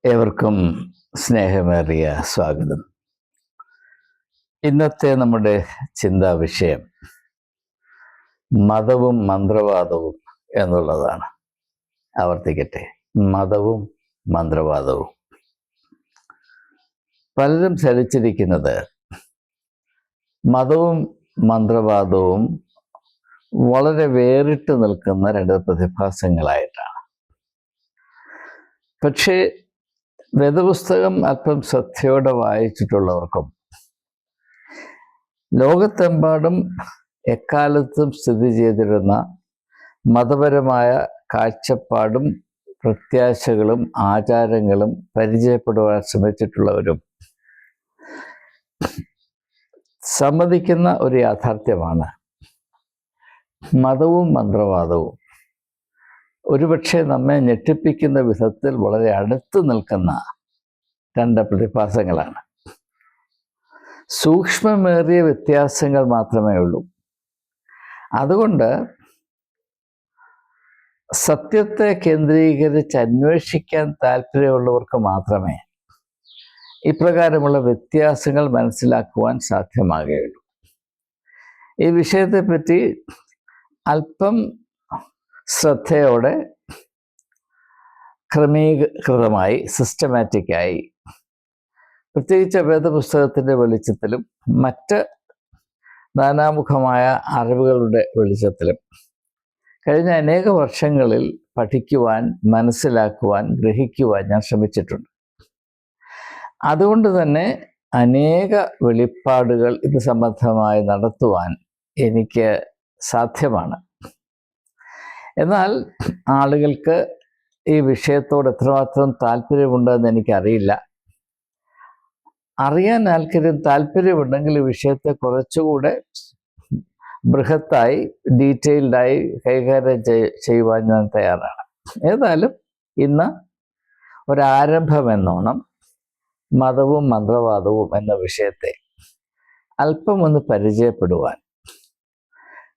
ഏവർക്കും സ്നേഹമേറിയ സ്വാഗതം. ഇന്നത്തെ നമ്മുടെ ചിന്താ വിഷയം മതവും മന്ത്രവാദവും എന്നുള്ളതാണ്. ആവർത്തിക്കട്ടെ, മതവും മന്ത്രവാദവും. പലരും ധരിച്ചിരിക്കുന്നത് മതവും മന്ത്രവാദവും വളരെ വേറിട്ട് നിൽക്കുന്ന രണ്ട് പ്രതിഭാസങ്ങളായിട്ടാണ്. പക്ഷേ വേദപുസ്തകം അല്പം ശ്രദ്ധയോടെ വായിച്ചിട്ടുള്ളവർക്കും ലോകത്തെമ്പാടും എക്കാലത്തും സ്ഥിതി ചെയ്തിരുന്ന മതപരമായ കാഴ്ചപ്പാടും പ്രത്യാശകളും ആചാരങ്ങളും പരിചയപ്പെടുവാൻ ശ്രമിച്ചിട്ടുള്ളവരും സമ്മതിക്കുന്ന ഒരു യാഥാർത്ഥ്യമാണ് മതവും മന്ത്രവാദവും ഒരുപക്ഷെ നമ്മെ ഞെട്ടിപ്പിക്കുന്ന വിധത്തിൽ വളരെ അടുത്ത് നിൽക്കുന്ന രണ്ട് പ്രതിഭാസങ്ങളാണ്. സൂക്ഷ്മമേറിയ വ്യത്യാസങ്ങൾ മാത്രമേ ഉള്ളൂ. അതുകൊണ്ട് സത്യത്തെ കേന്ദ്രീകരിച്ച് അന്വേഷിക്കാൻ താല്പര്യമുള്ളവർക്ക് മാത്രമേ ഇപ്രകാരമുള്ള വ്യത്യാസങ്ങൾ മനസ്സിലാക്കുവാൻ സാധ്യമാകുകയുള്ളൂ. ഈ വിഷയത്തെപ്പറ്റി അല്പം ശ്രദ്ധയോടെ ക്രമീകൃതമായി സിസ്റ്റമാറ്റിക്കായി പ്രത്യേകിച്ച് വേദപുസ്തകത്തിൻ്റെ വെളിച്ചത്തിലും മറ്റ് നാനാമുഖമായ അറിവുകളുടെ വെളിച്ചത്തിലും കഴിഞ്ഞ അനേക വർഷങ്ങളിൽ പഠിക്കുവാൻ, മനസ്സിലാക്കുവാൻ, ഗ്രഹിക്കുവാൻ ഞാൻ ശ്രമിച്ചിട്ടുണ്ട്. അതുകൊണ്ട് തന്നെ അനേക വെളിപ്പാടുകൾ ഇത് സംബന്ധമായി നടത്തുവാൻ എനിക്ക് സാധ്യമാണ്. എന്നാൽ ആളുകൾക്ക് ഈ വിഷയത്തോട് എത്രമാത്രം താല്പര്യമുണ്ടെന്ന് എനിക്കറിയില്ല. അറിയാൻ താല്പര്യമുണ്ടെങ്കിൽ ഈ വിഷയത്തെ കുറച്ചുകൂടെ ബൃഹത്തായി ഡീറ്റെയിൽഡായി കൈകാര്യം ചെയ്യുവാൻ ഞാൻ തയ്യാറാണ്. ഏതായാലും ഇന്ന് ഒരാരംഭമെന്നോണം മതവും മന്ത്രവാദവും എന്ന വിഷയത്തെ അല്പം ഒന്ന് പരിചയപ്പെടുവാൻ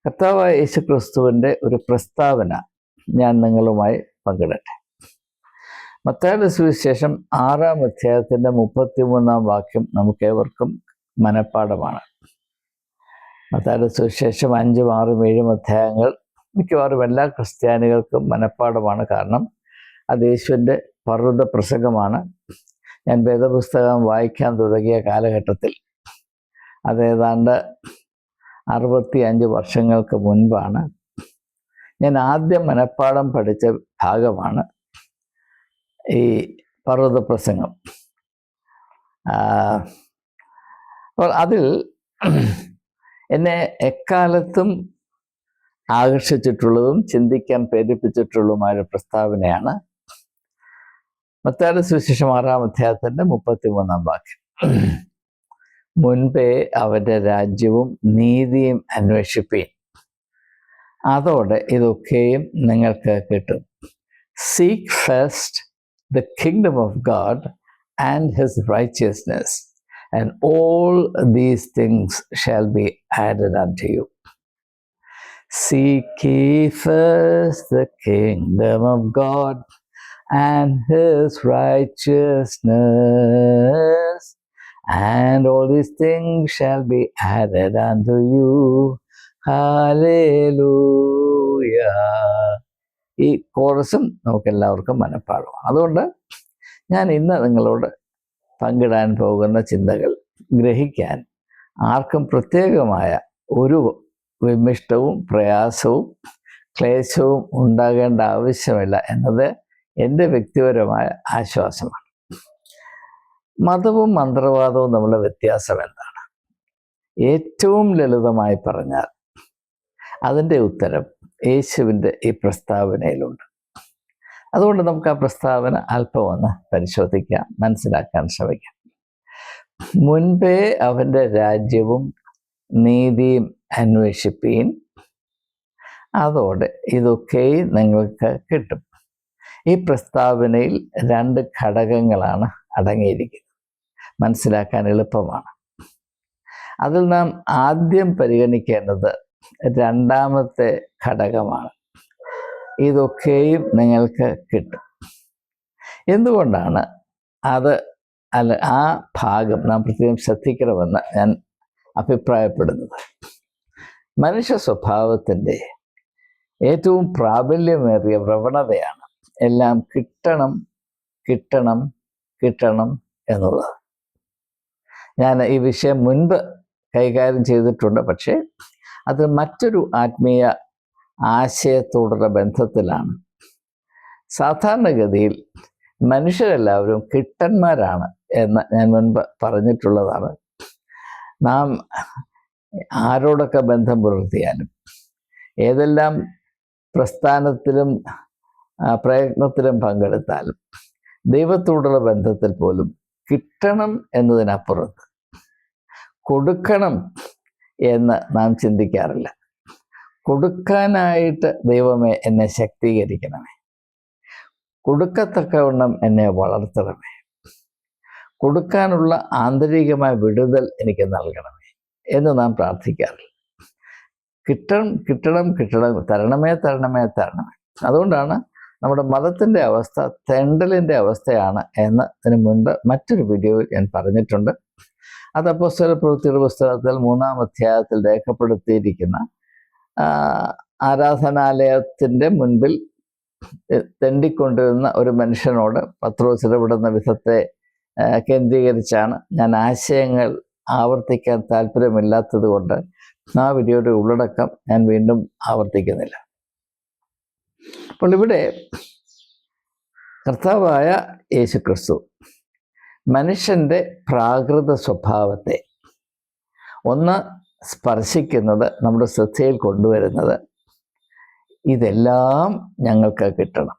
കർത്താവായ യേശുക്രിസ്തുവിൻ്റെ ഒരു പ്രസ്താവന ഞാൻ നിങ്ങളുമായി പങ്കിടട്ടെ. മത്തായിയുടെ സുവിശേഷം 6-ാം അധ്യായത്തിൻ്റെ 33-ാം വാക്യം നമുക്കേവർക്കും മനഃപ്പാഠമാണ്. മത്തായിയുടെ സുവിശേഷം 5, 6, 7 അധ്യായങ്ങൾ മിക്കവാറും എല്ലാ ക്രിസ്ത്യാനികൾക്കും മനഃപ്പാഠമാണ്. കാരണം അത് യേശുവിൻ്റെ പർവ്വത പ്രസംഗമാണ്. ഞാൻ വേദപുസ്തകം വായിക്കാൻ തുടങ്ങിയ കാലഘട്ടത്തിൽ അത് ഏതാണ്ട് 65 വർഷങ്ങൾക്ക് മുൻപാണ്. ഞാൻ ആദ്യം മനഃപ്പാഠം പഠിച്ച ഭാഗമാണ് ഈ പർവ്വത പ്രസംഗം. അപ്പോൾ അതിൽ എന്നെ എക്കാലത്തും ആകർഷിച്ചിട്ടുള്ളതും ചിന്തിക്കാൻ പ്രേരിപ്പിച്ചിട്ടുള്ളതുമായ പ്രസ്താവനയാണ് മത്തായിയുടെ സുവിശേഷം 6-ാം അധ്യായത്തിൻ്റെ 33-ാം വാക്യം. മുൻപേ അവൻ്റെ രാജ്യവും നീതിയും അന്വേഷിപ്പീൻ, അതോടെ ഇതൊക്കെയും നിങ്ങൾക്ക് കിട്ടും. Seek first the kingdom of God and his righteousness and all these things shall be added unto you. Seek ye first the kingdom of God and his righteousness, and all these things shall be added unto you. Hallelujah. ഈ കോറസും നമുക്കെല്ലാവർക്കും മനഃപ്പാഠമാണ്. അതുകൊണ്ട് ഞാൻ ഇന്ന് നിങ്ങളോട് പങ്കിടാൻ പോകുന്ന ചിന്തകൾ ഗ്രഹിക്കാൻ ആർക്കും പ്രത്യേകമായ ഒരു വിമിഷ്ടവും പ്രയാസവും ക്ലേശവും ഉണ്ടാകേണ്ട ആവശ്യമില്ല എന്നത് എൻ്റെ വ്യക്തിപരമായ ആശ്വാസമാണ്. മതവും മന്ത്രവാദവും തമ്മിലുള്ള വ്യത്യാസം എന്താണ്? ഏറ്റവും ലളിതമായി പറഞ്ഞാൽ അതിൻ്റെ ഉത്തരം യേശുവിൻ്റെ ഈ പ്രസ്താവനയിലുണ്ട്. അതുകൊണ്ട് നമുക്ക് ആ പ്രസ്താവന അല്പം ഒന്ന് പരിശോധിക്കാം, മനസ്സിലാക്കാൻ ശ്രമിക്കാം. മുൻപേ അവൻ്റെ രാജ്യവും നീതിയും അന്വേഷിപ്പീൻ, അതോടെ ഇതൊക്കെയും നിങ്ങൾക്ക് കിട്ടും. ഈ പ്രസ്താവനയിൽ 2 ഘടകങ്ങളാണ് അടങ്ങിയിരിക്കുന്നത്. മനസ്സിലാക്കാൻ എളുപ്പമാണ്. അതിൽ നാം ആദ്യം പരിഗണിക്കേണ്ടത് 2ാമത്തെ ഘടകമാണ്. ഇതൊക്കെയും നിങ്ങൾക്ക് കിട്ടും. എന്തുകൊണ്ടാണ് അത് അല്ല, ആ ഭാഗം നാം പ്രത്യേകം ശ്രദ്ധിക്കണമെന്ന് ഞാൻ അഭിപ്രായപ്പെടുന്നത്. മനുഷ്യ സ്വഭാവത്തിൻ്റെ ഏറ്റവും പ്രാബല്യമേറിയ പ്രവണതയാണ് എല്ലാം കിട്ടണം കിട്ടണം കിട്ടണം എന്നുള്ളത്. ഞാൻ ഈ വിഷയം മുൻപ് കൈകാര്യം ചെയ്തിട്ടുണ്ട്, പക്ഷേ അത് മറ്റൊരു ആത്മീയ ആശയത്തോടുള്ള ബന്ധത്തിലാണ്. സാധാരണഗതിയിൽ മനുഷ്യരെല്ലാവരും കിട്ടന്മാരാണ് എന്ന് ഞാൻ മുൻപ് പറഞ്ഞിട്ടുള്ളതാണ്. നാം ആരോടൊക്കെ ബന്ധം പുലർത്തിയാലും ഏതെല്ലാം പ്രസ്ഥാനത്തിലും പ്രയത്നത്തിലും പങ്കെടുത്താലും ദൈവത്തോടുള്ള ബന്ധത്തിൽ പോലും കിട്ടണം എന്നതിനപ്പുറത്ത് കൊടുക്കണം എന്ന് നാം ചിന്തിക്കാറില്ല. കൊടുക്കാനായിട്ട് ദൈവമേ എന്നെ ശക്തീകരിക്കണമേ, കൊടുക്കത്തക്കവണ്ണം എന്നെ വളർത്തണമേ, കൊടുക്കാനുള്ള ആന്തരികമായ വിടുതൽ എനിക്ക് നൽകണമേ എന്ന് നാം പ്രാർത്ഥിക്കാറില്ല. കിട്ടണം കിട്ടണം കിട്ടണം, തരണമേ തരണമേ തരണമേ. അതുകൊണ്ടാണ് നമ്മുടെ മതത്തിൻ്റെ അവസ്ഥ തെണ്ടലിൻ്റെ അവസ്ഥയാണ് എന്ന് ഇതിനു മുൻപ് മറ്റൊരു വീഡിയോയിൽ ഞാൻ പറഞ്ഞിട്ടുണ്ട്. അത് അപ്പോസ്തലപ്രവൃത്തിയുടെ പുസ്തകത്തിൽ 3-ാം അധ്യായത്തിൽ രേഖപ്പെടുത്തിയിരിക്കുന്ന ആരാധനാലയത്തിൻ്റെ മുൻപിൽ തെണ്ടിക്കൊണ്ടിരുന്ന ഒരു മനുഷ്യനോട് പത്രോസ് ഇടപെടുന്ന വിധത്തെ കേന്ദ്രീകരിച്ചാണ് ഞാൻ ആശയങ്ങൾ ആവർത്തിക്കാൻ താല്പര്യമില്ലാത്തത് കൊണ്ട് ആ വീഡിയോയുടെ ഉള്ളടക്കം ഞാൻ വീണ്ടും ആവർത്തിക്കുന്നില്ല. അപ്പോൾ ഇവിടെ കർത്താവായ യേശുക്രിസ്തു മനുഷ്യൻ്റെ പ്രാകൃത സ്വഭാവത്തെ ഒന്ന് സ്പർശിക്കുന്നത്, നമ്മുടെ ശ്രദ്ധയിൽ കൊണ്ടുവരുന്നത്, ഇതെല്ലാം ഞങ്ങൾക്ക് കിട്ടണം,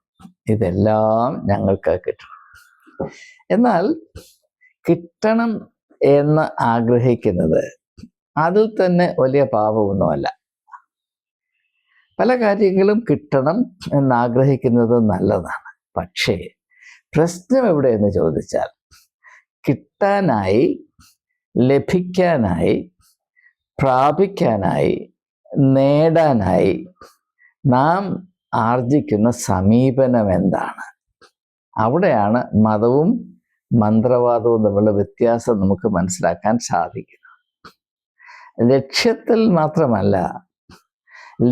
ഇതെല്ലാം ഞങ്ങൾക്ക് കിട്ടണം. എന്നാൽ കിട്ടണം എന്ന് ആഗ്രഹിക്കുന്നത് അതിൽ തന്നെ വലിയ പാപമൊന്നുമല്ല. പല കാര്യങ്ങളും കിട്ടണം എന്നാഗ്രഹിക്കുന്നത് നല്ലതാണ്. പക്ഷേ പ്രശ്നം എവിടെയെന്ന് ചോദിച്ചാൽ, കിട്ടാനായി, ലഭിക്കാനായി, പ്രാപിക്കാനായി, നേടാനായി നാം ആർജിക്കുന്ന സമീപനം എന്താണ്? അവിടെയാണ് മതവും മന്ത്രവാദവും തമ്മിലുള്ള വ്യത്യാസം നമുക്ക് മനസ്സിലാക്കാൻ സാധിക്കുന്നത്. ലക്ഷ്യത്തിൽ മാത്രമല്ല,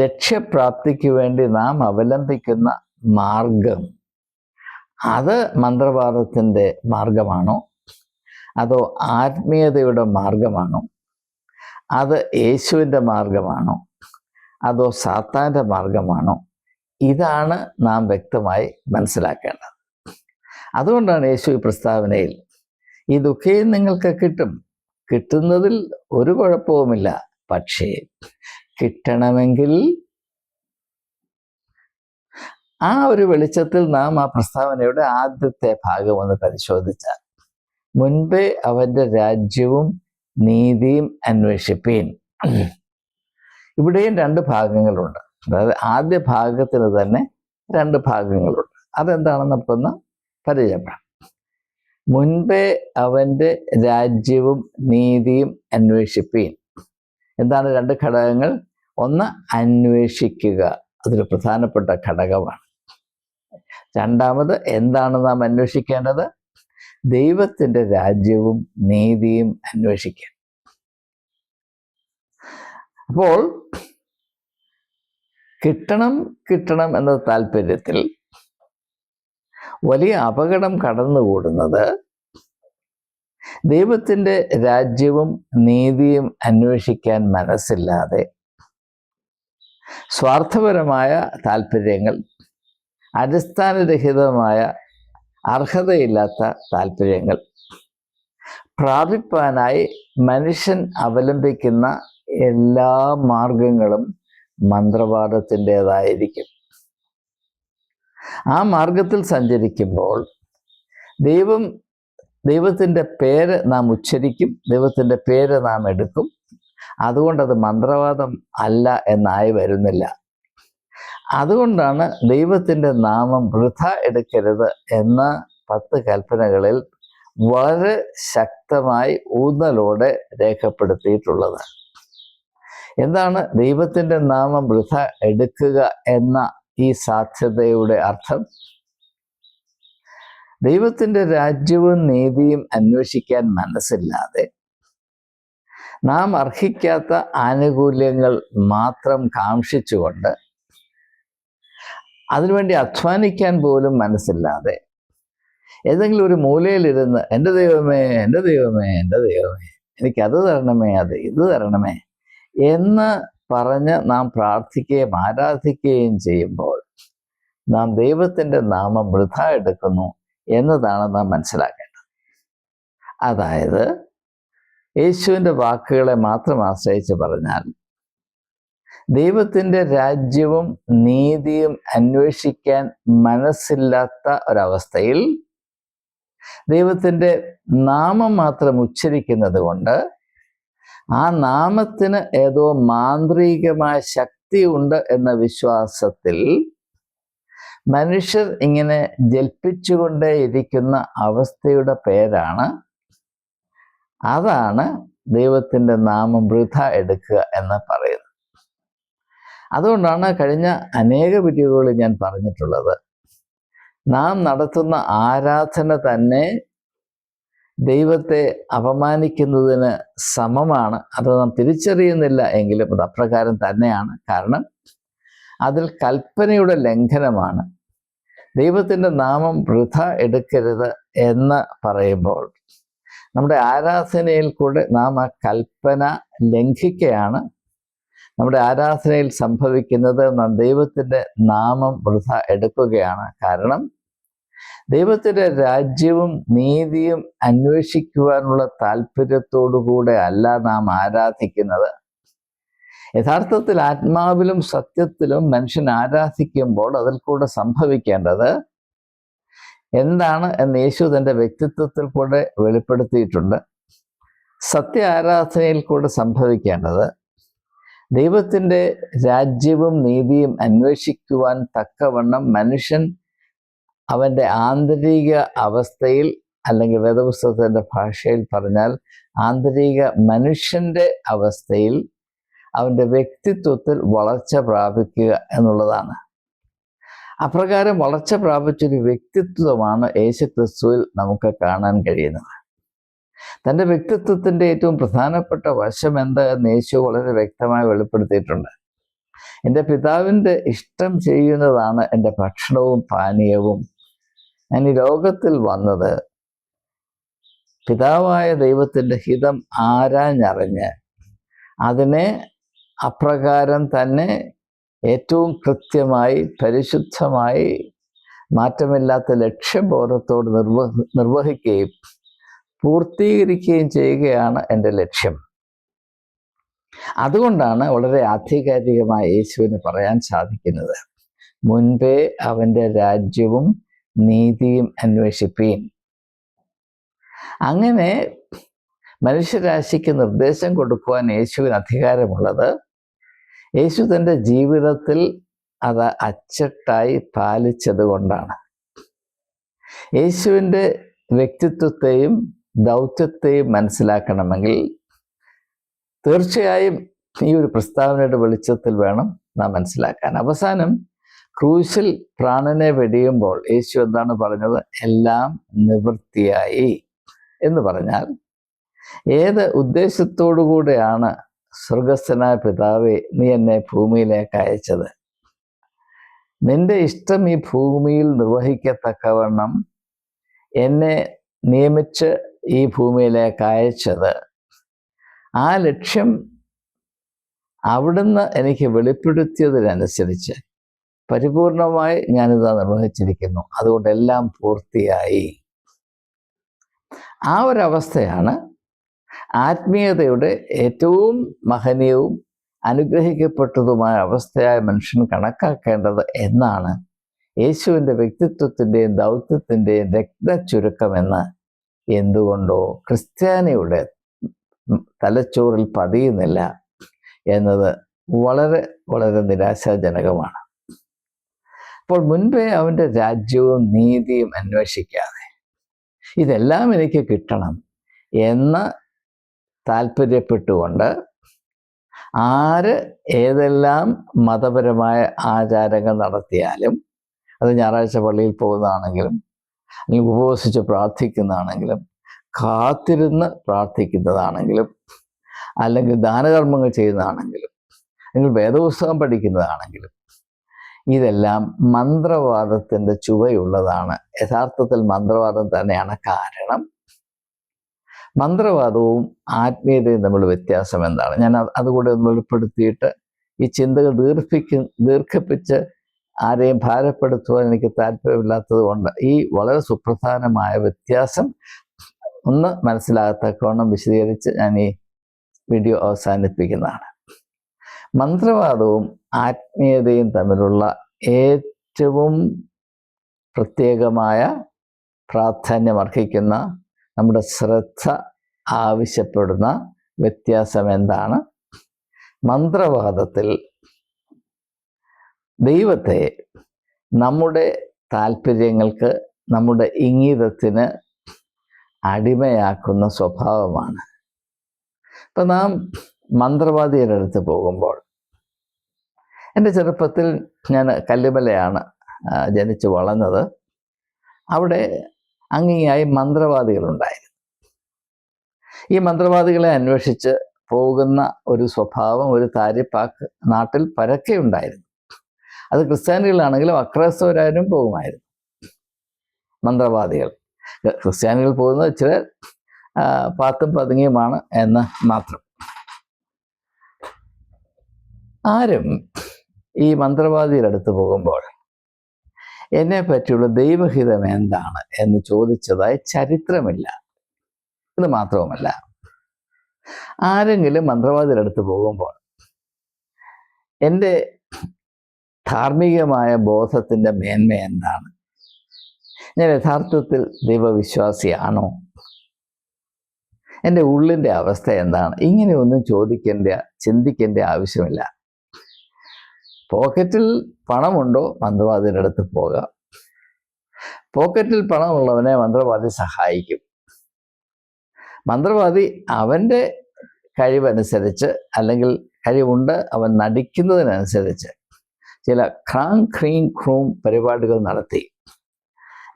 ലക്ഷ്യപ്രാപ്തിക്ക് വേണ്ടി നാം അവലംബിക്കുന്ന മാർഗം, അത് മന്ത്രവാദത്തിൻ്റെ മാർഗമാണോ, അതോ ആത്മീയതയുടെ മാർഗമാണോ, അത് യേശുവിൻ്റെ മാർഗമാണോ, അതോ സാത്താൻ്റെ മാർഗമാണോ? ഇതാണ് നാം വ്യക്തമായി മനസ്സിലാക്കേണ്ടത്. അതുകൊണ്ടാണ് യേശു ഈ പ്രസ്താവനയിൽ ഇതൊക്കെയും നിങ്ങൾക്ക് കിട്ടും, കിട്ടുന്നതിൽ ഒരു കുഴപ്പവുമില്ല, പക്ഷേ കിട്ടണമെങ്കിൽ ആ ഒരു വെളിച്ചത്തിൽ നാം ആ പ്രസ്താവനയുടെ ആദ്യത്തെ ഭാഗം ഒന്ന് പരിശോധിച്ചാൽ, മുൻപേ അവൻ്റെ രാജ്യവും നീതിയും അന്വേഷിപ്പീൻ. ഇവിടെയും 2 ഭാഗങ്ങളുണ്ട്. അതായത് ആദ്യ ഭാഗത്തിന് തന്നെ 2 ഭാഗങ്ങളുണ്ട്. അതെന്താണെന്ന് നമുക്കൊന്ന് പരിചയപ്പെടാം. മുൻപേ അവൻ്റെ രാജ്യവും നീതിയും അന്വേഷിപ്പീൻ. എന്താണ് 2 ഘടകങ്ങൾ? ഒന്ന്, അന്വേഷിക്കുക, അതൊരു പ്രധാനപ്പെട്ട ഘടകമാണ്. രണ്ടാമത്, എന്താണ് നാം അന്വേഷിക്കേണ്ടത്? ദൈവത്തിൻ്റെ രാജ്യവും നീതിയും അന്വേഷിക്കുക. അപ്പോൾ കിട്ടണം കിട്ടണം എന്ന താല്പര്യത്തിൽ വലിയ അപകടം കടന്നുകൂടുന്നത് ദൈവത്തിൻ്റെ രാജ്യവും നീതിയും അന്വേഷിക്കാൻ മനസ്സില്ലാതെ സ്വാർത്ഥപരമായ താല്പര്യങ്ങൾ, അടിസ്ഥാനരഹിതമായ അർഹതയില്ലാത്ത താല്പര്യങ്ങൾ പ്രാപിപ്പാനായി മനുഷ്യൻ അവലംബിക്കുന്ന എല്ലാ മാർഗങ്ങളും മന്ത്രവാദത്തിൻ്റെതായിരിക്കും. ആ മാർഗത്തിൽ സഞ്ചരിക്കുമ്പോൾ ദൈവത്തിൻ്റെ പേര് നാം ഉച്ചരിക്കും, ദൈവത്തിൻ്റെ പേര് നാം എടുക്കും. അതുകൊണ്ടത് മന്ത്രവാദം അല്ല എന്നായി വരുന്നില്ല. അതുകൊണ്ടാണ് ദൈവത്തിൻ്റെ നാമം വൃഥ എടുക്കരുത് എന്ന 10 കൽപ്പനകളിൽ വളരെ ശക്തമായി ഊന്നലോടെ രേഖപ്പെടുത്തിയിട്ടുള്ളത്. എന്താണ് ദൈവത്തിൻ്റെ നാമം വൃഥ എടുക്കുക എന്ന ഈ സാധ്യതയുടെ അർത്ഥം? ദൈവത്തിൻ്റെ രാജ്യവും നീതിയും അന്വേഷിക്കാൻ മനസ്സില്ലാതെ നാം അർഹിക്കാത്ത ആനുകൂല്യങ്ങൾ മാത്രം കാംക്ഷിച്ചുകൊണ്ട് അതിനുവേണ്ടി അധ്വാനിക്കാൻ പോലും മനസ്സില്ലാതെ ഏതെങ്കിലും ഒരു മൂലയിലിരുന്ന് എൻ്റെ ദൈവമേ, എൻ്റെ ദൈവമേ, എൻ്റെ ദൈവമേ, എനിക്കത് തരണമേ, ഇത് തരണമേ എന്ന് പറഞ്ഞ് നാം പ്രാർത്ഥിക്കുകയും ആരാധിക്കുകയും ചെയ്യുമ്പോൾ നാം ദൈവത്തിൻ്റെ നാമം വൃഥ എടുക്കുന്നു എന്നതാണ് നാം മനസ്സിലാക്കേണ്ടത്. അതായത് യേശുവിൻ്റെ വാക്കുകളെ മാത്രം ആശ്രയിച്ച് പറഞ്ഞാൽ, ദൈവത്തിൻ്റെ രാജ്യവും നീതിയും അന്വേഷിക്കാൻ മനസ്സില്ലാത്ത ഒരവസ്ഥയിൽ ദൈവത്തിൻ്റെ നാമം മാത്രം ഉച്ചരിക്കുന്നത് കൊണ്ട് ആ നാമത്തിന് ഏതോ മാന്ത്രികമായ ശക്തി ഉണ്ട് എന്ന വിശ്വാസത്തിൽ മനുഷ്യർ ഇങ്ങനെ ജൽപ്പിച്ചുകൊണ്ടേയിരിക്കുന്ന അവസ്ഥയുടെ പേരാണ്, അതാണ് ദൈവത്തിൻ്റെ നാമം വൃഥ എടുക്കുക എന്ന് പറയുന്നത്. അതുകൊണ്ടാണ് കഴിഞ്ഞ അനേക വീഡിയോകളിൽ ഞാൻ പറഞ്ഞിട്ടുള്ളത്, നാം നടത്തുന്ന ആരാധന തന്നെ ദൈവത്തെ അപമാനിക്കുന്നതിന് സമമാണ്. അത് നാം തിരിച്ചറിയുന്നില്ല എങ്കിലും അത് അപ്രകാരം തന്നെയാണ്. കാരണം അതിൽ കൽപ്പനയുടെ ലംഘനമാണ്. ദൈവത്തിൻ്റെ നാമം വൃഥ എടുക്കരുത് എന്ന് പറയുമ്പോൾ നമ്മുടെ ആരാധനയിൽ കൂടെ നാം ആ കൽപ്പന ലംഘിക്കുകയാണ്. നമ്മുടെ ആരാധനയിൽ സംഭവിക്കുന്നത് നാം ദൈവത്തിൻ്റെ നാമം വൃഥ എടുക്കുകയാണ്. കാരണം ദൈവത്തിൻ്റെ രാജ്യവും നീതിയും അന്വേഷിക്കുവാനുള്ള താല്പര്യത്തോടുകൂടെ അല്ല നാം ആരാധിക്കുന്നത്. യഥാർത്ഥത്തിൽ ആത്മാവിലും സത്യത്തിലും മനുഷ്യൻ ആരാധിക്കുമ്പോൾ അതിൽ കൂടെ സംഭവിക്കേണ്ടത് എന്താണ് എന്ന് യേശു തൻ്റെ വ്യക്തിത്വത്തിൽ കൂടെ വെളിപ്പെടുത്തിയിട്ടുണ്ട്. സത്യ ആരാധനയിൽ കൂടെ സംഭവിക്കേണ്ടത് ദൈവത്തിൻ്റെ രാജ്യവും നീതിയും അന്വേഷിക്കുവാൻ തക്കവണ്ണം മനുഷ്യൻ അവൻ്റെ ആന്തരിക അവസ്ഥയിൽ, അല്ലെങ്കിൽ വേദപുസ്തകത്തിൻ്റെ ഭാഷയിൽ പറഞ്ഞാൽ ആന്തരിക മനുഷ്യൻ്റെ അവസ്ഥയിൽ, അവൻ്റെ വ്യക്തിത്വത്തിൽ വളർച്ച പ്രാപിക്കുക എന്നുള്ളതാണ്. അപ്രകാരം വളർച്ച പ്രാപിച്ചൊരു വ്യക്തിത്വമാണ് യേശുക്രിസ്തുവിൽ നമുക്ക് കാണാൻ കഴിയുന്നത്. തൻ്റെ വ്യക്തിത്വത്തിൻ്റെ ഏറ്റവും പ്രധാനപ്പെട്ട വശം എന്ത് എന്ന് യേശു വളരെ വ്യക്തമായി വെളിപ്പെടുത്തിയിട്ടുണ്ട്. എൻ്റെ പിതാവിൻ്റെ ഇഷ്ടം ചെയ്യുന്നതാണ് എൻ്റെ ഭക്ഷണവും പാനീയവും. ഞാൻ ഈ ലോകത്തിൽ വന്നത് പിതാവായ ദൈവത്തിൻ്റെ ഹിതം ആരാഞ്ഞറിഞ്ഞ് അതിനെ അപ്രകാരം തന്നെ ഏറ്റവും കൃത്യമായി പരിശുദ്ധമായി മാറ്റമില്ലാത്ത ലക്ഷ്യബോധത്തോട് നിർവഹിക്കുകയും പൂർത്തീകരിക്കുകയും ചെയ്യുകയാണ് എൻ്റെ ലക്ഷ്യം. അതുകൊണ്ടാണ് വളരെ ആധികാരികമായി യേശുവിന് പറയാൻ സാധിക്കുന്നത്, മുൻപേ അവൻ്റെ രാജ്യവും നീതിയും അന്വേഷിപ്പീൻ. അങ്ങനെ മനുഷ്യരാശിക്ക് നിർദ്ദേശം കൊടുക്കുവാൻ യേശുവിന് അധികാരമുള്ളത് യേശു തൻ്റെ ജീവിതത്തിൽ അത് അച്ചട്ടായി പാലിച്ചത് കൊണ്ടാണ്. യേശുവിൻ്റെ വ്യക്തിത്വത്തെയും ദൗത്യത്തെയും മനസ്സിലാക്കണമെങ്കിൽ തീർച്ചയായും ഈ ഒരു പ്രസ്താവനയുടെ വെളിച്ചത്തിൽ വേണം നാം മനസ്സിലാക്കാൻ. അവസാനം ക്രൂശിൽ പ്രാണനെ വെടിയുമ്പോൾ യേശു എന്താണ് പറഞ്ഞത്? എല്ലാം നിവൃത്തിയായി എന്ന് പറഞ്ഞാൽ ഏത് ഉദ്ദേശത്തോടുകൂടെയാണ് സ്വർഗസ്ഥനായ പിതാവേ നീ എന്നെ ഭൂമിയിലേക്ക് അയച്ചത്? നിന്റെ ഇഷ്ടം ഈ ഭൂമിയിൽ നിർവഹിക്കത്തക്കവണ്ണം എന്നെ നിയമിച്ച് ഈ ഭൂമിയിലേക്ക് അയച്ചത്, ആ ലക്ഷ്യം അവിടുന്ന് എനിക്ക് വെളിപ്പെടുത്തിയതിനനുസരിച്ച് പരിപൂർണമായി ഞാനിത് നിർവഹിച്ചിരിക്കുന്നു. അതുകൊണ്ട് എല്ലാം പൂർത്തിയായി. ആ ഒരവസ്ഥയാണ് ആത്മീയതയുടെ ഏറ്റവും മഹനീയവും അനുഗ്രഹിക്കപ്പെട്ടതുമായ അവസ്ഥയായ മനുഷ്യൻ കണക്കാക്കേണ്ടത് എന്നാണ് യേശുവിൻ്റെ വ്യക്തിത്വത്തിൻ്റെയും ദൗത്യത്തിൻ്റെയും രത്നച്ചുരുക്കമെന്ന് എന്തുകൊണ്ടോ ക്രിസ്ത്യാനിയുടെ തലച്ചോറിൽ പതിയുന്നില്ല എന്നത് വളരെ വളരെ നിരാശാജനകമാണ്. അപ്പോൾ മുൻപേ അവൻ്റെ രാജ്യവും നീതിയും അന്വേഷിക്കാതെ ഇതെല്ലാം എനിക്ക് കിട്ടണം എന്ന് താല്പര്യപ്പെട്ടുകൊണ്ട് ആര് ഏതെല്ലാം മതപരമായ ആചാരങ്ങൾ നടത്തിയാലും, അത് ഞായറാഴ്ച പള്ളിയിൽ പോകുന്നതാണെങ്കിലും അല്ലെങ്കിൽ ഉപവസിച്ച് പ്രാർത്ഥിക്കുന്നതാണെങ്കിലും, കാത്തിരുന്ന് പ്രാർത്ഥിക്കുന്നതാണെങ്കിലും, അല്ലെങ്കിൽ ദാനകർമ്മങ്ങൾ ചെയ്യുന്നതാണെങ്കിലും, അല്ലെങ്കിൽ വേദപുസ്തകം പഠിക്കുന്നതാണെങ്കിലും, ഇതെല്ലാം മന്ത്രവാദത്തിൻ്റെ ചുവയുള്ളതാണ്. യഥാർത്ഥത്തിൽ മന്ത്രവാദം തന്നെയാണ്. കാരണം മന്ത്രവാദവും ആത്മീയതയും തമ്മിലുള്ള വ്യത്യാസം എന്താണ്? ഞാൻ അതുകൂടെ ഒന്ന് വെളിപ്പെടുത്തിയിട്ട് ഈ ചിന്തകൾ ദീർഘിപ്പിച്ച് ആരെയും ഭാരപ്പെടുത്തുവാൻ എനിക്ക് താല്പര്യമില്ലാത്തത് കൊണ്ട് ഈ വളരെ സുപ്രധാനമായ വ്യത്യാസം ഒന്ന് മനസ്സിലാകത്തക്കവണ്ണം വിശദീകരിച്ച് ഞാൻ ഈ വീഡിയോ അവസാനിപ്പിക്കുന്നതാണ്. മന്ത്രവാദവും ആത്മീയതയും തമ്മിലുള്ള ഏറ്റവും പ്രത്യേകമായ പ്രാധാന്യമർഹിക്കുന്ന, നമ്മുടെ ശ്രദ്ധ ആവശ്യപ്പെടുന്ന വ്യത്യാസം എന്താണ്? മന്ത്രവാദത്തിൽ ദൈവത്തെ നമ്മുടെ താല്പര്യങ്ങൾക്ക്, നമ്മുടെ ഇംഗിതത്തിന് അടിമയാക്കുന്ന സ്വഭാവമാണ്. ഇപ്പം നാം മന്ത്രവാദിയുടെ അടുത്ത് പോകുമ്പോൾ, എൻ്റെ ചെറുപ്പത്തിൽ ഞാൻ കല്ലുമലയാണ് ജനിച്ചു വളർന്നത്. അവിടെ അങ്ങിങ്ങായി മന്ത്രവാദികളുണ്ടായിരുന്നു. ഈ മന്ത്രവാദികളെ അന്വേഷിച്ച് പോകുന്ന ഒരു സ്വഭാവം, ഒരു താരിപ്പാക്ക് നാട്ടിൽ പരക്കെ ഉണ്ടായിരുന്നു. അത് ക്രിസ്ത്യാനികളാണെങ്കിലും അക്രൈസ്തവരായാലും പോകുമായിരുന്നു മന്ത്രവാദികൾ. ക്രിസ്ത്യാനികൾ പോകുന്നത് ഇച്ചിരി പാത്തും പതുങ്ങിയുമാണ് എന്ന് മാത്രം. ആരും ഈ മന്ത്രവാദിയുടെ അടുത്ത് പോകുമ്പോൾ എന്നെ പറ്റിയുള്ള ദൈവഹിതം എന്താണ് എന്ന് ചോദിച്ചതായി ചരിത്രമില്ല. ഇത് മാത്രവുമല്ല, ആരെങ്കിലും മന്ത്രവാദിയുടെ അടുത്ത് പോകുമ്പോൾ എൻ്റെ ധാർമ്മികമായ ബോധത്തിൻ്റെ മേന്മ എന്താണ്? ഞാൻ യഥാർത്ഥത്തിൽ ദൈവവിശ്വാസിയാണോ? എൻ്റെ ഉള്ളിൻ്റെ അവസ്ഥ എന്താണ്? ഇങ്ങനെയൊന്നും ചിന്തിക്കേണ്ട ആവശ്യമില്ല. പോക്കറ്റിൽ പണമുണ്ടോ? മന്ത്രവാദിയുടെ അടുത്ത് പോകാം. പോക്കറ്റിൽ പണമുള്ളവനെ മന്ത്രവാദി സഹായിക്കും. മന്ത്രവാദി അവൻ്റെ കഴിവനുസരിച്ച്, അല്ലെങ്കിൽ കഴിവുണ്ട് അവൻ നടിക്കുന്നതിനനുസരിച്ച് ചില ക്രാങ് ക്രീം ക്രൂം പരിപാടികൾ നടത്തി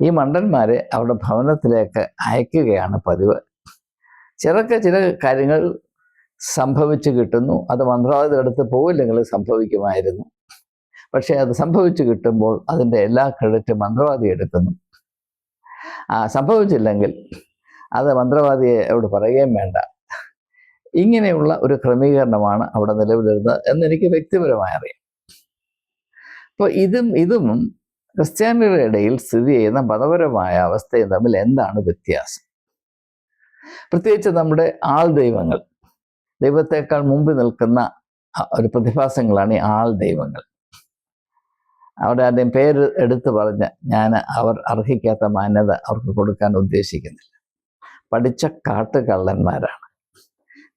ഈ മണ്ടന്മാരെ അവരുടെ ഭവനത്തിലേക്ക് അയക്കുകയാണ് പതിവ്. ചില കാര്യങ്ങൾ സംഭവിച്ചു കിട്ടുന്നു. അത് മന്ത്രവാദിയുടെ അടുത്ത് പോയില്ലെങ്കിൽ സംഭവിക്കുമായിരുന്നു. പക്ഷേ അത് സംഭവിച്ചു കിട്ടുമ്പോൾ അതിൻ്റെ എല്ലാ ക്രെഡിറ്റ് മന്ത്രവാദി എടുക്കുന്നു. സംഭവിച്ചില്ലെങ്കിൽ അത് മന്ത്രവാദിയോട് പറയുകയും വേണ്ട. ഇങ്ങനെയുള്ള ഒരു ക്രമീകരണമാണ് അവിടെ നിലവിലിരുന്നത് എന്നെനിക്ക് വ്യക്തിപരമായി അറിയാം. അപ്പോൾ ഇതും ക്രിസ്ത്യാനികളുടെ ഇടയിൽ സ്ഥിതി ചെയ്യുന്ന മതപരമായ അവസ്ഥയും തമ്മിൽ എന്താണ് വ്യത്യാസം? പ്രത്യേകിച്ച് നമ്മുടെ ആൾ ദൈവങ്ങൾ, ദൈവത്തെക്കാൾ മുമ്പിൽ നിൽക്കുന്ന ഒരു പ്രതിഭാസങ്ങളാണ് ഈ ആൾ ദൈവങ്ങൾ. അവിടെ ആരുടെയും പേര് എടുത്തു പറഞ്ഞ് അവർ അർഹിക്കാത്ത മാന്യത അവർക്ക് കൊടുക്കാൻ ഉദ്ദേശിക്കുന്നില്ല. പഠിച്ച കാട്ടുകള്ളന്മാരാണ്.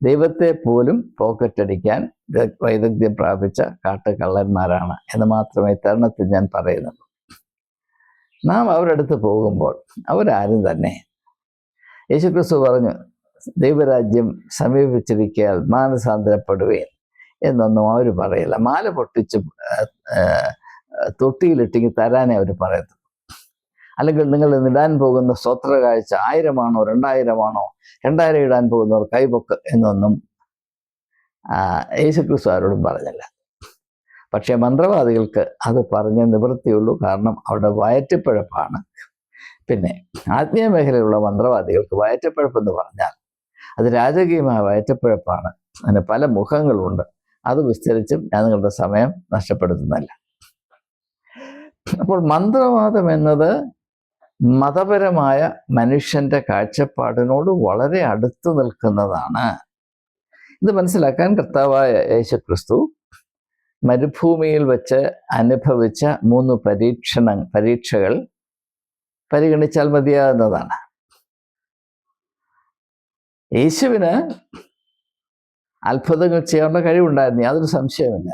ദൈവത്തെ പോലും പോക്കറ്റടിക്കാൻ വൈദഗ്ധ്യം പ്രാപിച്ച കാട്ടുകള്ളന്മാരാണ് എന്ന് മാത്രമേ തരുണത്തിൽ ഞാൻ പറയുന്നുള്ളൂ. നാം അവരുടെ അടുത്ത് പോകുമ്പോൾ അവരാരും തന്നെ, യേശുക്രിസ്തു പറഞ്ഞു, ദൈവരാജ്യം സമീപിച്ചിരിക്കാൻ മാനസാന്തരപ്പെടുകയും എന്നൊന്നും അവർ പറയില്ല. മാല പൊട്ടിച്ച് തൊട്ടിയിലിട്ടെങ്കിൽ തരാനേ അവർ പറയത്തുള്ളൂ. അല്ലെങ്കിൽ നിങ്ങൾ ഇടാൻ പോകുന്ന സ്തോത്ര കാഴ്ച 1000 ആണോ 2000 ആണോ, 2000 ഇടാൻ പോകുന്നവർ കൈപൊക്ക് എന്നൊന്നും യേശുക്രിസ്തു ആരോടും പറഞ്ഞില്ല. പക്ഷേ മന്ത്രവാദികൾക്ക് അത് പറഞ്ഞേ നിവൃത്തിയുള്ളൂ. കാരണം അവിടെ വയറ്റപ്പിഴപ്പാണ്. പിന്നെ ആത്മീയ മേഖലയിലുള്ള മന്ത്രവാദികൾക്ക് വയറ്റപ്പിഴപ്പെന്ന് പറഞ്ഞാൽ അത് രാജകീയമായ വയറ്റപ്പിഴപ്പാണ്. അതിന് പല മുഖങ്ങളുണ്ട്. അത് വിസ്തരിച്ചും ഞാൻ നിങ്ങളുടെ സമയം നഷ്ടപ്പെടുത്തുന്നില്ല. അപ്പോൾ മന്ത്രവാദം എന്നത് മതപരമായ മനുഷ്യൻ്റെ കാഴ്ചപ്പാടിനോട് വളരെ അടുത്ത് നിൽക്കുന്നതാണ്. ഇത് മനസ്സിലാക്കാൻ കർത്താവായ യേശുക്രിസ്തു മരുഭൂമിയിൽ വെച്ച് അനുഭവിച്ച 3 പരീക്ഷകൾ പരിഗണിച്ചാൽ മതിയാകുന്നതാണ്. യേശുവിന് അത്ഭുതങ്ങൾ ചെയ്യാനുള്ള കഴിവുണ്ടായിരുന്നു, യാതൊരു സംശയമില്ല.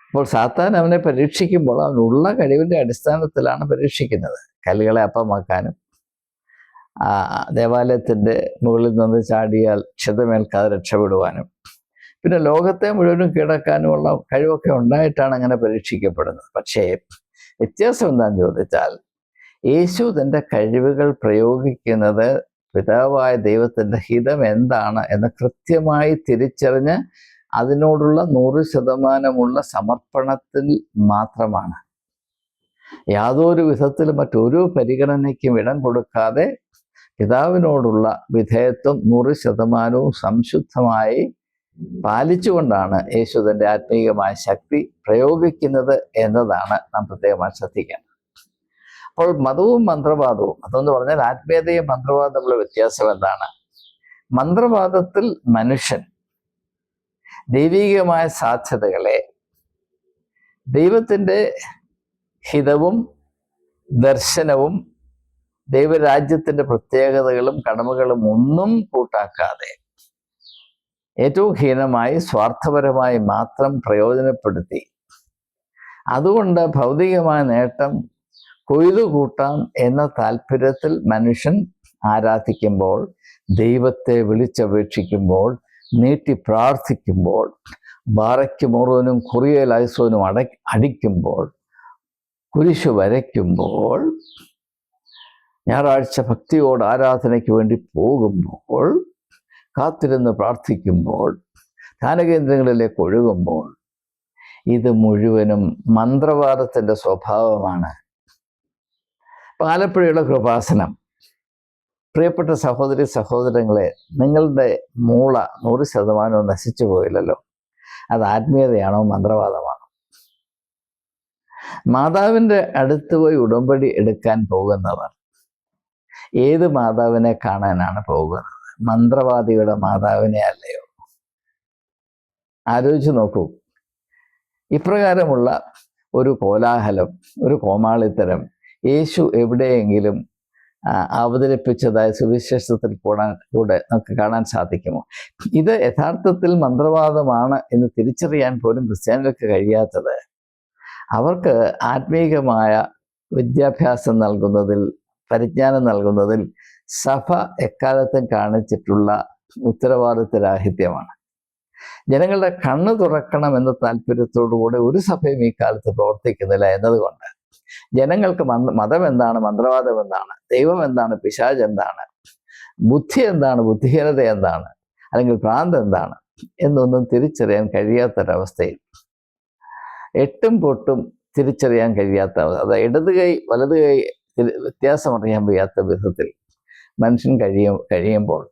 അപ്പോൾ സാത്താൻ അവനെ പരീക്ഷിക്കുമ്പോൾ അവനുള്ള കഴിവിൻ്റെ അടിസ്ഥാനത്തിലാണ് പരീക്ഷിക്കുന്നത്. കല്ലുകളെ അപ്പമാക്കാനും ദേവാലയത്തിൻ്റെ മുകളിൽ നിന്ന് ചാടിയാൽ ക്ഷതമേൽക്കാതെ രക്ഷപ്പെടുവാനും പിന്നെ ലോകത്തെ മുഴുവനും കീഴടക്കാനുമുള്ള കഴിവൊക്കെ ഉണ്ടായിട്ടാണ് അങ്ങനെ പരീക്ഷിക്കപ്പെടുന്നത്. പക്ഷേ വ്യത്യാസം എന്താണെന്ന് ചോദിച്ചാൽ, യേശു തൻ്റെ കഴിവുകൾ പ്രയോഗിക്കുന്നത് പിതാവായ ദൈവത്തിൻ്റെ ഹിതം എന്താണ് എന്ന് കൃത്യമായി തിരിച്ചറിഞ്ഞ് അതിനോടുള്ള 100% സമർപ്പണത്തിൽ മാത്രമാണ്. യാതൊരു വിധത്തിലും മറ്റൊരു പരിഗണനയ്ക്കും ഇടം കൊടുക്കാതെ പിതാവിനോടുള്ള വിധേയത്വം 100% സംശുദ്ധമായി പാലിച്ചുകൊണ്ടാണ് യേശു തൻ്റെ ആത്മീയമായ ശക്തി പ്രയോഗിക്കുന്നത് എന്നതാണ് നാം പ്രത്യേകമായി ശ്രദ്ധിക്കേണ്ടത്. അപ്പോൾ മതവും മന്ത്രവാദവും, അതെന്ന് പറഞ്ഞാൽ ആത്മീയതയും മന്ത്രവാദവും തമ്മിലുള്ള വ്യത്യാസം എന്താണ്? മന്ത്രവാദത്തിൽ മനുഷ്യൻ ദൈവികമായ സാധ്യതകളെ ദൈവത്തിൻ്റെ ഹിതവും ദർശനവും ദൈവരാജ്യത്തിൻ്റെ പ്രത്യേകതകളും കടമകളും ഒന്നും കൂട്ടാക്കാതെ ഏറ്റവും ഹീനമായി സ്വാർത്ഥപരമായി മാത്രം പ്രയോജനപ്പെടുത്തി അതുകൊണ്ട് ഭൗതികമായ നേട്ടം കൊയ്തു കൂട്ടാം എന്ന താല്പര്യത്തിൽ മനുഷ്യൻ ആരാധിക്കുമ്പോൾ, ദൈവത്തെ വിളിച്ചപേക്ഷിക്കുമ്പോൾ, നീട്ടി പ്രാർത്ഥിക്കുമ്പോൾ, ബാറയ്ക്ക് മോറോനും കുറിയലായുസോനും അടിക്കുമ്പോൾ, കുരിശു വരയ്ക്കുമ്പോൾ, ഞായറാഴ്ച ഭക്തിയോട് ആരാധനയ്ക്ക് വേണ്ടി പോകുമ്പോൾ, കാത്തിരുന്ന് പ്രാർത്ഥിക്കുമ്പോൾ, ധ്യാനകേന്ദ്രങ്ങളിലേക്ക് ഒഴുകുമ്പോൾ, ഇത് മുഴുവനും മന്ത്രവാദത്തിൻ്റെ സ്വഭാവമാണ്. ആലപ്പുഴയുള്ള കൃപാസനം, പ്രിയപ്പെട്ട സഹോദരി സഹോദരങ്ങളെ, നിങ്ങളുടെ മൂള 100% നശിച്ചു പോയില്ലല്ലോ. അത് ആത്മീയതയാണോ മന്ത്രവാദമാണോ? മാതാവിൻ്റെ അടുത്ത് പോയി ഉടമ്പടി എടുക്കാൻ പോകുന്നവർ ഏത് മാതാവിനെ കാണാനാണ് പോകുന്നത്? മന്ത്രവാദിയുടെ മാതാവിനെ അല്ലയോ? ആലോചിച്ച് നോക്കൂ. ഇപ്രകാരമുള്ള ഒരു കോലാഹലം, ഒരു കോമാളിത്തരം യേശു എവിടെയെങ്കിലും അവതരിപ്പിച്ചതായി സുവിശേഷത്തിൽ കൂടെ നമുക്ക് കാണാൻ സാധിക്കുമോ? ഇത് യഥാർത്ഥത്തിൽ മന്ത്രവാദമാണ് എന്ന് തിരിച്ചറിയാൻ പോലും ക്രിസ്ത്യാനികൾക്ക് കഴിയാത്തത് അവർക്ക് ആത്മീകമായ വിദ്യാഭ്യാസം നൽകുന്നതിൽ, പരിജ്ഞാനം നൽകുന്നതിൽ സഭ എക്കാലത്തും കാണിച്ചിട്ടുള്ള ഉത്തരവാദിത്വരാഹിത്യമാണ്. ജനങ്ങളുടെ കണ്ണ് തുറക്കണം എന്ന താല്പര്യത്തോടുകൂടെ ഒരു സഭയും ഈ കാലത്ത് പ്രവർത്തിക്കുന്നില്ല എന്നതുകൊണ്ട് ജനങ്ങൾക്ക് മതം എന്താണ്, മന്ത്രവാദം എന്താണ്, ദൈവം എന്താണ്, പിശാച് എന്താണ്, ബുദ്ധി എന്താണ്, ബുദ്ധിഹീനത എന്താണ്, അല്ലെങ്കിൽ ഭ്രാന്ത് എന്താണ് എന്നൊന്നും തിരിച്ചറിയാൻ കഴിയാത്തൊരവസ്ഥയിൽ, എട്ടും പൊട്ടും തിരിച്ചറിയാൻ കഴിയാത്ത അവസ്ഥ, അത് ഇടത് കൈ വലത് കൈ വ്യത്യാസം അറിയാൻ വയ്യാത്ത വിധത്തിൽ മനുഷ്യൻ കഴിയുമ്പോൾ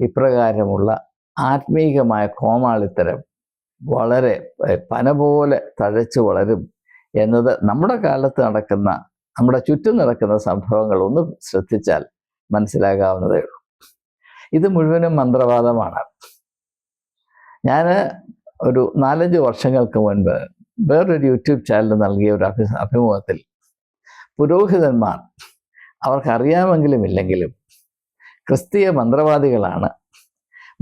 ഇപ്രകാരമുള്ള ആത്മീകമായ കോമാളിത്തരം വളരെ പന പോലെ തഴച്ചു വളരും എന്നത് നമ്മുടെ കാലത്ത് നടക്കുന്ന, നമ്മുടെ ചുറ്റും നടക്കുന്ന സംഭവങ്ങൾ ഒന്ന് ശ്രദ്ധിച്ചാൽ മനസ്സിലാകാവുന്നതേ ഉള്ളൂ. ഇത് മുഴുവനും മന്ത്രവാദമാണ്. ഞാൻ ഒരു 4-5 വർഷങ്ങൾക്ക് മുൻപ് വേറൊരു യൂട്യൂബ് ചാനൽ നൽകിയ ഒരു അഭിമുഖത്തിൽ പുരോഹിതന്മാർ അവർക്കറിയാമെങ്കിലും ഇല്ലെങ്കിലും ക്രിസ്തീയ മന്ത്രവാദികളാണ്,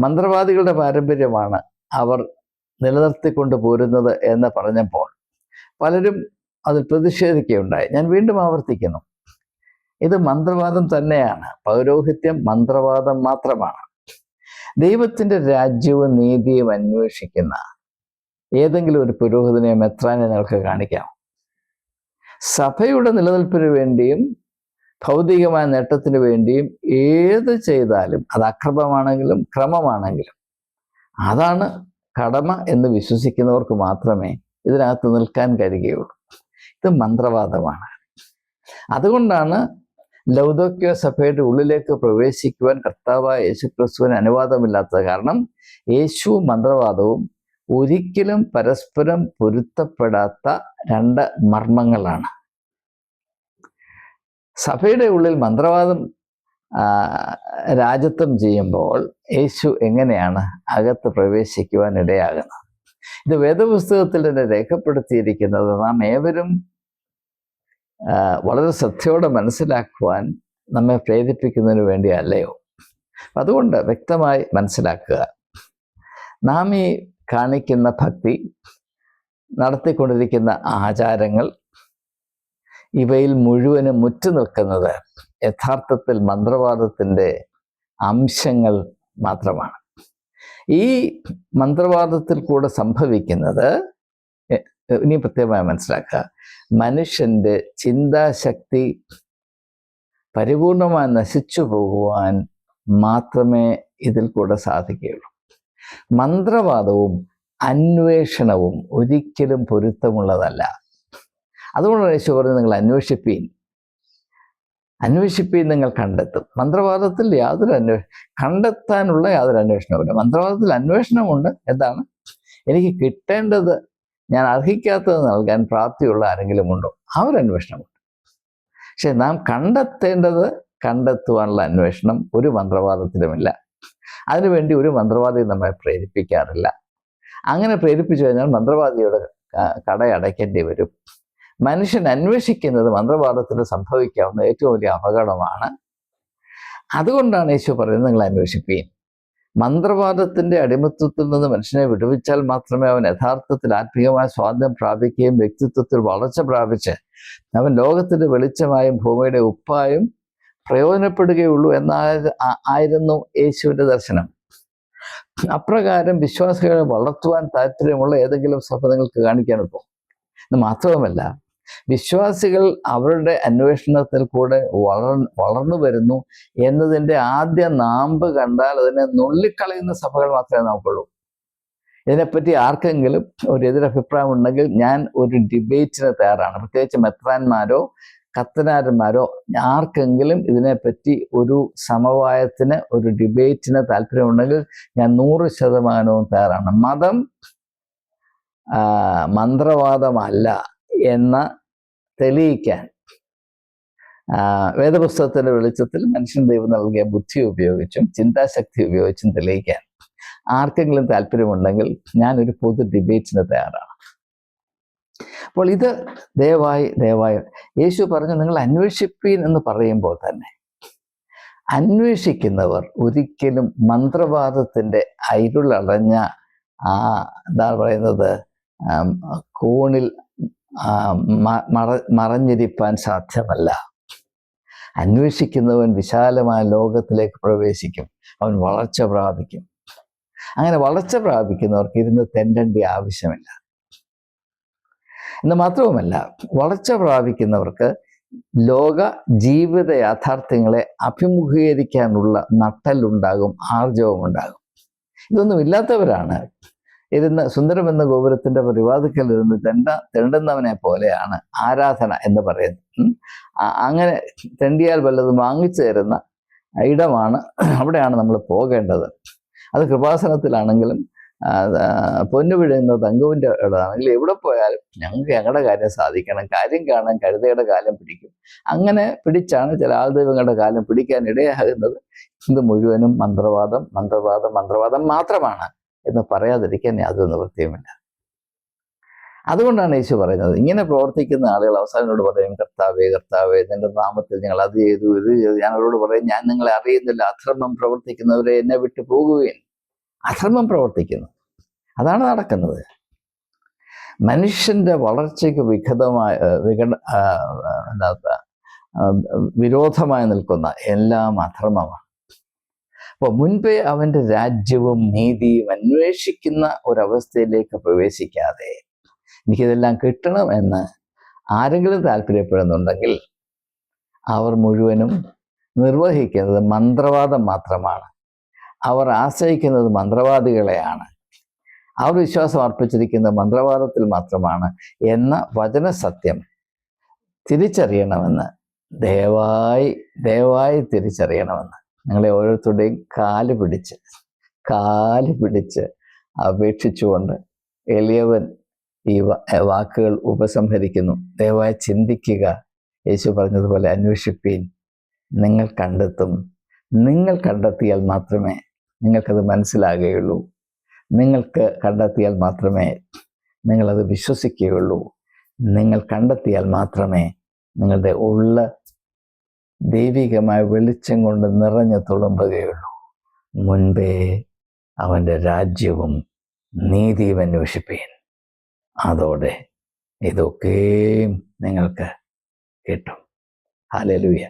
മന്ത്രവാദികളുടെ പാരമ്പര്യമാണ് അവർ നിലനിർത്തിക്കൊണ്ട് പോരുന്നത് എന്ന് പറഞ്ഞപ്പോൾ പലരും അതിൽ പ്രതിഷേധിക്കുകയുണ്ടായി. ഞാൻ വീണ്ടും ആവർത്തിക്കുന്നു, ഇത് മന്ത്രവാദം തന്നെയാണ്. പൗരോഹിത്യം മന്ത്രവാദം മാത്രമാണ്. ദൈവത്തിൻ്റെ രാജ്യവും നീതിയും അന്വേഷിക്കുന്ന ഏതെങ്കിലും ഒരു പുരോഹിതനെയോ മെത്രാനെ നിങ്ങൾക്ക് കാണിക്കാം. സഭയുടെ നിലനിൽപ്പിന് വേണ്ടിയും ഭൗതികമായ നേട്ടത്തിന് വേണ്ടിയും ഏത് ചെയ്താലും, അത് അക്രമമാണെങ്കിലും ക്രമമാണെങ്കിലും അതാണ് കടമ എന്ന് വിശ്വസിക്കുന്നവർക്ക് മാത്രമേ ഇതിനകത്ത് നിൽക്കാൻ കഴിയുകയുള്ളൂ. ഇത് മന്ത്രവാദമാണ്. അതുകൊണ്ടാണ് ലൗദോക്യ സഭയുടെ ഉള്ളിലേക്ക് പ്രവേശിക്കുവാൻ കർത്താവായ യേശുക്രിസ്തുവിന് അനുവാദമില്ലാത്തത്. കാരണം യേശു മന്ത്രവാദവും ഒരിക്കലും പരസ്പരം പൊരുത്തപ്പെടാത്ത 2 മർമ്മങ്ങളാണ്. സഭയുടെ ഉള്ളിൽ മന്ത്രവാദം രാജത്വം ചെയ്യുമ്പോൾ യേശു എങ്ങനെയാണ് അകത്ത് പ്രവേശിക്കുവാൻ ഇടയാകുന്നത്? ഇത് വേദപുസ്തകത്തിൽ തന്നെ രേഖപ്പെടുത്തിയിരിക്കുന്നത് നാം ഏവരും വളരെ ശ്രദ്ധയോടെ മനസ്സിലാക്കുവാൻ നമ്മെ പ്രേരിപ്പിക്കുന്നതിന് വേണ്ടി അല്ലയോ? അതുകൊണ്ട് വ്യക്തമായി മനസ്സിലാക്കുക, നാം ഈ കാണിക്കുന്ന ഭക്തി, നടത്തിക്കൊണ്ടിരിക്കുന്ന ആചാരങ്ങൾ, ഇവയിൽ മുഴുവനും മുറ്റു നിൽക്കുന്നത് യഥാർത്ഥത്തിൽ മന്ത്രവാദത്തിൻ്റെ അംശങ്ങൾ മാത്രമാണ്. ഈ മന്ത്രവാദത്തിൽ കൂടെ സംഭവിക്കുന്നത്, ഇനി പ്രത്യേകമായി മനസ്സിലാക്കുക, മനുഷ്യൻ്റെ ചിന്താശക്തി പരിപൂർണമായി നശിച്ചു പോകുവാൻ മാത്രമേ ഇതിൽ കൂടെ സാധിക്കുകയുള്ളൂ. മന്ത്രവാദവും അന്വേഷണവും ഒരിക്കലും പൊരുത്തമുള്ളതല്ല. അതുകൊണ്ടാണ് യേശു പറഞ്ഞത്, നിങ്ങൾ അന്വേഷിപ്പീൻ, നിങ്ങൾ കണ്ടെത്തും. മന്ത്രവാദത്തിൽ കണ്ടെത്താനുള്ള യാതൊരു അന്വേഷണവുമില്ല. മന്ത്രവാദത്തിൽ അന്വേഷണമുണ്ട്. എന്താണ്? എനിക്ക് കിട്ടേണ്ടത്, ഞാൻ അർഹിക്കാത്തത് നൽകാൻ പ്രാപ്തിയുള്ള ആരെങ്കിലും ഉണ്ടോ? ആ ഒരു അന്വേഷണമുണ്ട്. പക്ഷെ നാം കണ്ടെത്തുവാനുള്ള അന്വേഷണം ഒരു മന്ത്രവാദത്തിലുമില്ല. അതിനുവേണ്ടി ഒരു മന്ത്രവാദിയും നമ്മെ പ്രേരിപ്പിക്കാറില്ല. അങ്ങനെ പ്രേരിപ്പിച്ചു കഴിഞ്ഞാൽ മന്ത്രവാദിയുടെ കടയടയ്ക്കേണ്ടി വരും. മനുഷ്യൻ അന്വേഷിക്കുന്നത് മന്ത്രവാദത്തിന് സംഭവിക്കാവുന്ന ഏറ്റവും വലിയ അപകടമാണ്. അതുകൊണ്ടാണ് യേശു പറയുന്നത്, നിങ്ങൾ അന്വേഷിപ്പീൻ. മന്ത്രവാദത്തിൻ്റെ അടിമത്വത്തിൽ നിന്ന് മനുഷ്യനെ വിടുവിച്ചാൽ മാത്രമേ അവൻ യഥാർത്ഥത്തിൽ ആത്മീയമായ സ്വാതന്ത്ര്യം പ്രാപിക്കുകയും വ്യക്തിത്വത്തിൽ വളർച്ച പ്രാപിച്ച് അവൻ ലോകത്തിൻ്റെ വെളിച്ചമായും ഭൂമിയുടെ ഉപ്പായും പ്രയോജനപ്പെടുകയുള്ളൂ ആയിരുന്നു യേശുവിൻ്റെ ദർശനം. അപ്രകാരം വിശ്വാസികളെ വളർത്തുവാൻ താല്പര്യമുള്ള ഏതെങ്കിലും സഭ നിങ്ങൾക്ക് കാണിക്കാനൊക്കും. ഇത് മാത്രവുമല്ല, വിശ്വാസികൾ അവരുടെ അന്വേഷണത്തിൽ കൂടെ വളർന്നു വരുന്നു എന്നതിൻ്റെ ആദ്യ നാമ്പ് കണ്ടാൽ അതിനെ നുള്ളിക്കളയുന്ന സഭകൾ മാത്രമേ നമുക്കുള്ളൂ. ഇതിനെപ്പറ്റി ആർക്കെങ്കിലും ഒരു എതിരഭിപ്രായം ഉണ്ടെങ്കിൽ ഞാൻ ഒരു ഡിബേറ്റിന് തയ്യാറാണ്. പ്രത്യേകിച്ച് മെത്രാന്മാരോ കത്തനാരന്മാരോ ആർക്കെങ്കിലും ഇതിനെപ്പറ്റി ഒരു സമവായത്തിന്, ഒരു ഡിബേറ്റിന് താല്പര്യമുണ്ടെങ്കിൽ ഞാൻ 100% തയ്യാറാണ്. മതം മന്ത്രവാദമല്ല എന്ന് തെളിയിക്കാൻ വേദപുസ്തകത്തിൻ്റെ വെളിച്ചത്തിൽ മനുഷ്യൻ ദൈവം നൽകിയ ബുദ്ധി ഉപയോഗിച്ചും ചിന്താശക്തി ഉപയോഗിച്ചും തെളിയിക്കാൻ ആർക്കെങ്കിലും താല്പര്യമുണ്ടെങ്കിൽ ഞാനൊരു പൊതു ഡിബേറ്റിന് തയ്യാറാണ്. അപ്പോൾ ഇത് ദയവായി യേശു പറഞ്ഞു, നിങ്ങൾ അന്വേഷിപ്പീൻ എന്ന് പറയുമ്പോൾ തന്നെ അന്വേഷിക്കുന്നവർ ഒരിക്കലും മന്ത്രവാദത്തിൻ്റെ ഇരുളടഞ്ഞ എന്താ പറയുന്നത് കോണിൽ മറഞ്ഞിരിപ്പാൻ സാധ്യമല്ല. അന്വേഷിക്കുന്നവൻ വിശാലമായ ലോകത്തിലേക്ക് പ്രവേശിക്കും, അവൻ വളർച്ച പ്രാപിക്കും. അങ്ങനെ വളർച്ച പ്രാപിക്കുന്നവർക്ക് ഇരുന്ന് തെണ്ടേണ്ട ആവശ്യമില്ല. എന്ന് മാത്രവുമല്ല, വളർച്ച പ്രാപിക്കുന്നവർക്ക് ലോക ജീവിത യാഥാർത്ഥ്യങ്ങളെ അഭിമുഖീകരിക്കാനുള്ള നട്ടലുണ്ടാകും, ആർജവം ഉണ്ടാകും. ഇതൊന്നും ഇല്ലാത്തവരാണ് ഇരുന്ന് സുന്ദരമെന്ന ഗോപുരത്തിൻ്റെ പരിവാതിക്കൽ ഇരുന്ന് തെണ്ടുന്നവനെ പോലെയാണ് ആരാധന എന്ന് പറയുന്നത്. അങ്ങനെ തെണ്ടിയാൽ വല്ലതും വാങ്ങിച്ചു തരുന്ന ഇടമാണ്, അവിടെയാണ് നമ്മൾ പോകേണ്ടത്. അത് കൃപാസനത്തിലാണെങ്കിലും പൊന്നു പിഴയുന്ന തങ്കുവിൻ്റെ ഇടമാണെങ്കിൽ എവിടെ പോയാലും ഞങ്ങൾക്ക് ഞങ്ങളുടെ കാര്യം സാധിക്കണം, കാര്യം കാണാൻ കഴുതയുടെ കാലം പിടിക്കും. അങ്ങനെ പിടിച്ചാണ് ചില ആൾദൈവങ്ങളുടെ കാലം പിടിക്കാൻ ഇടയാകുന്നത്. ഇത് മുഴുവനും മന്ത്രവാദം മാത്രമാണ് എന്ന് പറയാതിരിക്കാൻ യാതൊരു നിവൃത്തിയുമില്ല. അതുകൊണ്ടാണ് യേശു പറയുന്നത്, ഇങ്ങനെ പ്രവർത്തിക്കുന്ന ആളുകൾ അവസാനോട് പറയും, കർത്താവേ നിന്റെ നാമത്തിൽ ഞങ്ങൾ അത് ചെയ്തു, ഇത് ചെയ്തു. ഞാൻ അവരോട് പറയും, ഞാൻ നിങ്ങളെ അറിയുന്നില്ല. അധർമ്മം പ്രവർത്തിക്കുന്നവരെ എന്നെ വിട്ടു പോകുകയും. അധർമ്മം പ്രവർത്തിക്കുന്നു, അതാണ് നടക്കുന്നത്. മനുഷ്യന്റെ വളർച്ചയ്ക്ക് വിരോധമായി നിൽക്കുന്ന എല്ലാം അധർമ്മമാണ്. അപ്പോൾ മുൻപേ അവൻ്റെ രാജ്യവും നീതിയും അന്വേഷിക്കുന്ന ഒരവസ്ഥയിലേക്ക് പ്രവേശിക്കാതെ എനിക്കിതെല്ലാം കിട്ടണം എന്ന് ആരെങ്കിലും താല്പര്യപ്പെടുന്നുണ്ടെങ്കിൽ അവർ മുഴുവനും നിർവഹിക്കുന്നത് മന്ത്രവാദം മാത്രമാണ്. അവർ ആശ്രയിക്കുന്നത് മന്ത്രവാദികളെയാണ്. അവർ വിശ്വാസം അർപ്പിച്ചിരിക്കുന്ന മന്ത്രവാദത്തിൽ മാത്രമാണ് എന്ന വചനസത്യം തിരിച്ചറിയണമെന്ന് ദയവായി തിരിച്ചറിയണമെന്ന് നിങ്ങളെ ഓരോരുത്തരുടെയും കാല് പിടിച്ച് അപേക്ഷിച്ചുകൊണ്ട് എളിയവൻ ഈ വാക്കുകൾ ഉപസംഹരിക്കുന്നു. ദയവായി ചിന്തിക്കുക. യേശു പറഞ്ഞതുപോലെ അന്വേഷിപ്പീൻ, നിങ്ങൾ കണ്ടെത്തും. നിങ്ങൾ കണ്ടെത്തിയാൽ മാത്രമേ നിങ്ങൾക്കത് മനസ്സിലാകുകയുള്ളൂ. നിങ്ങൾക്ക് കണ്ടെത്തിയാൽ മാത്രമേ നിങ്ങളത് വിശ്വസിക്കുകയുള്ളൂ. നിങ്ങൾ കണ്ടെത്തിയാൽ മാത്രമേ നിങ്ങളുടെ ഉള്ള ദൈവികമായ വെളിച്ചം കൊണ്ട് നിറഞ്ഞു തുളുമ്പുകയുള്ളൂ. മുൻപേ അവൻ്റെ രാജ്യവും നീതിയും അന്വേഷിപ്പീൻ, അതോടെ ഇതൊക്കെയും നിങ്ങൾക്ക് കിട്ടും. ഹല്ലേലൂയ.